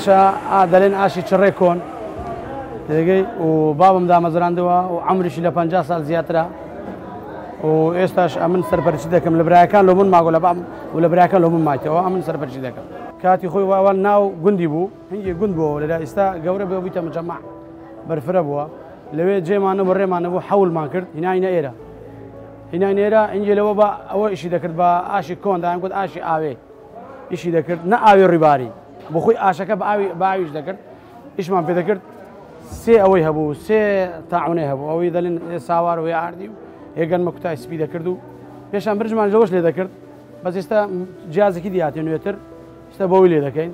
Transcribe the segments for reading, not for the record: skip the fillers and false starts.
ئاشە دەڵێن ئاشی چڕێ کۆن دەگەی و بابم دامەزراندەوە و عەمریشی لە 50 ساڵ زیاترە و ئێستاش ئەمن سەرپەرچی دەکەم لە برایەکان لە من ماگۆ لە بام و لە برایەکان لە من مایتەوە ئەمن سەرپەرچی دەکەم کاتی خۆی واوە ناو گوندی بوو هەنگی گوند بووە لەدا ئێستا گەورە بێ بیتە مجەمع بەرفرە بووە لەوێ جێمانە بە ڕێمانە بوو حەولمان کرد هیناینە ئێرە هیناینە ئێرە ئینجێ لەوە بە ئەوە ئیشی دەکرد بە ئاشی کۆندا گوت ئاشی ئاوێ ئیشی دەکرد نە ئاوێ ڕیباری بۆ خۆی ئاشەکە بە ئاویش دەکرد ئیشمان پێ دەکرد سێ ئەوەی هەبوو سێ تاعونێ هەبوو ئەوەی دەڵێن ساوار و ئاردی و هێگەنمە کوتای سپی دەکرد و پێشان برژمان لەوەش لێ دەکرد بەس ئێستا جیازێکی دیاتێ نوێتر ئێستا بەوەی لێ دەکەین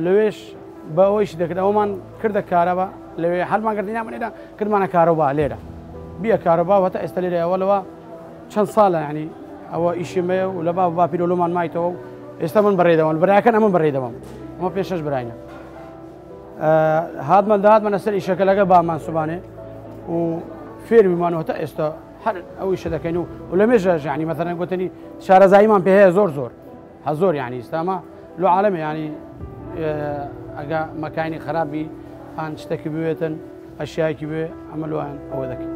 لەوێش بە ئەوەیشی دەکرد ئەومان کردە کارەبە لەوێ هەڵمان کردینامەێدا کردمانە کارەوە لێرە بیە کارەبا هەتا ئێستا لێرە ئەوەلەوە چەند ساڵە ینی ئەوە ئیشمەیە و لە با پیرۆلۆمان مایتەوە ئێستا من بەڕێدەوەن بەراەکەن ئەمە بەڕێدەوەم ئەمە پێشەش براینە هاتمەداهاتمەە سەر ئیشەکە لەگە بامان سوبانێ و فێرمیمانەوە تا ئێستا هەر ئەو ئیشە دەکەین و لە مێژەش ینی مەثەڵەن گوتنی شارەزاییمان پێ هەیە زۆر هەزۆر ینی ئێستامە لۆ عالەمە ینی ئەگە مەکانی خراپی هەان شتێکی بوێتن ئەشیایکی بێ ئەمە لەوان ئەوە دەکەین.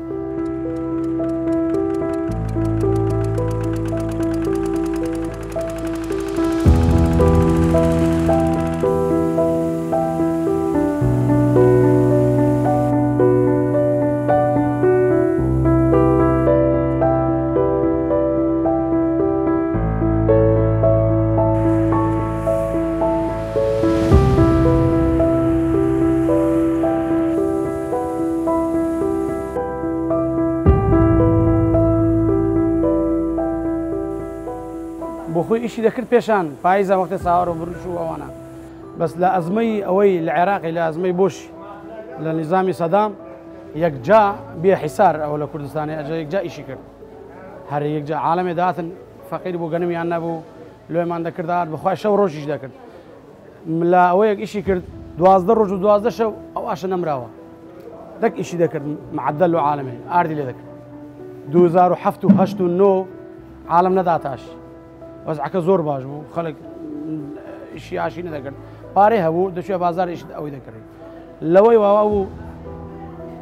بۆ خۆی ئیشی دەکرد پێشان پاییزە وەختە ساوەڕ و بڕش و ئەوانە بەس لە ئەزمەی ئەوەی لە عێراقی لە ئەزمەی بۆشی لە نیزامی سەدام یەکجا بێ حیسار ئەوە لە کوردستانی ئەجا یەکجا ئیشی کرد هەر یەکجا عالەمێ داهاتن فەقیر بوو گەنمیان نەبوو لێمان دەکردات بەخوای شەو ڕۆژیش دەکرد لە ئەوەیەک ئیشی کرد 12 ڕۆژ و 12 شەو ئەو ئاشە نەمراوە دەک ئیشی دەکرد معدەل و عالەمێ ئاردی لێ دەکرد 2007 و 8 و 9 عالەم نەداتاش وەزعەکە زۆر باش بوو خەڵک ئیشی ئاشی نەدەکرد پارەی هەبوو دەچوێ بازار ئیش ئەوەی دەکرد لەوەی واوا بوو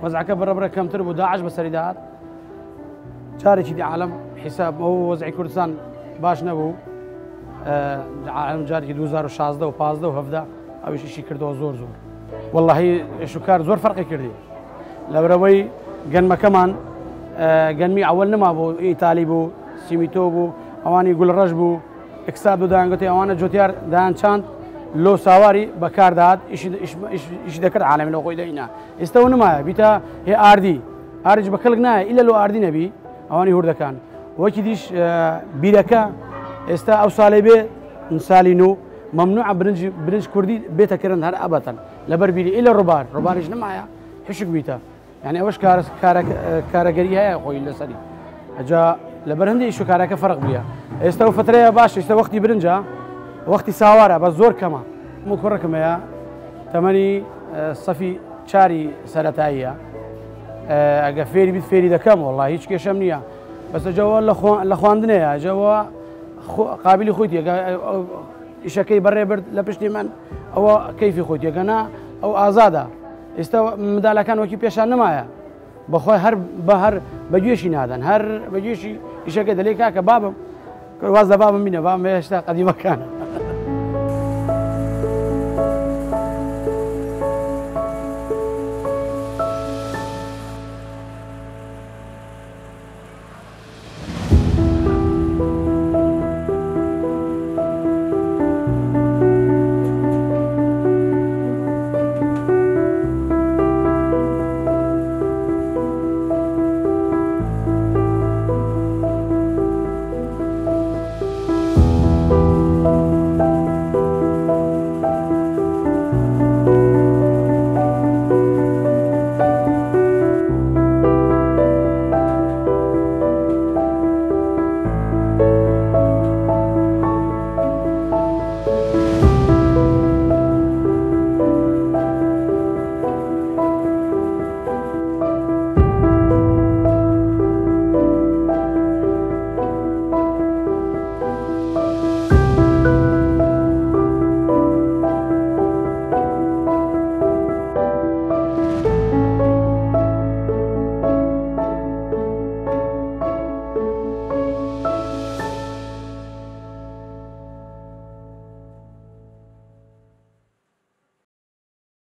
وەزعەکە بەڕەبرە کەمتر بوو داعش بەسەری داهات جارێکی دی عالەم حیساب ئەو وەزعی کوردستان باش نەبوو عالەم جارێکی 2016 و 15 و 17 ئەویش ئیشی کردەوە زۆر وەڵڵاهی ئێش و کار زۆر فەرقی کردی لەبەرەوەی گەنمەکەمان گەنمی ئەوەل نەما بوو ئیتالی بوو سیمیتۆ بوو ئەوانی گوڵڕەش بوو ئەکساد و دایانگوتی ئەوانە جوتیار دایان چاند لۆ ساواری بەکاردات ئیشی دەکرد عالەمی لە خۆی دەینا ئێستا و نمایە بیتە هێ ئاردیش بە کەڵک نایە ئیلە لۆ ئاردی نەبی ئەوانی هوردەکان وەکی دیش بیرەکە ئێستا ئەو ساڵێ بێ ساڵی نو مەمنوعە برنج کوردی بێتەکردن هەر ئەبەتەن لەبەر بیری ئیلە ڕۆباریش نمایە حشک بیتە یعنی ئەوەش کارەگەری هەیە خۆی لەسەری ئەجا لەبەر هەندێک ئیش و کارەکە فەرق بووە ئێستا و فترەیە باش ئێستا وەختی برنجە وەختی ساوارە بە زۆر کەمە و کوڕەکەمەیە تەمەنی سەفی 4 سەرەتاییە ئەگە فێری بیت فێری دەکەم وەڵڵا هیچ کێشەم نییە بەس ئەجەوە لە خواندنەیە ئەجەوە قابلی خۆیت ئیشەکەی بەڕێ برد لە پشتی من ئەوە کەیفی خۆیت یەگەنا ئەو ئازادە ئێستا منداڵەکان وەکی پێشان نمایە بەخۆی هەر بەگوێشی نادەن هەر بەگوێشی ئیشەکە دەلێ کاکە بابم واز لە بابم بینە بام هێشتا قەدیمەکانە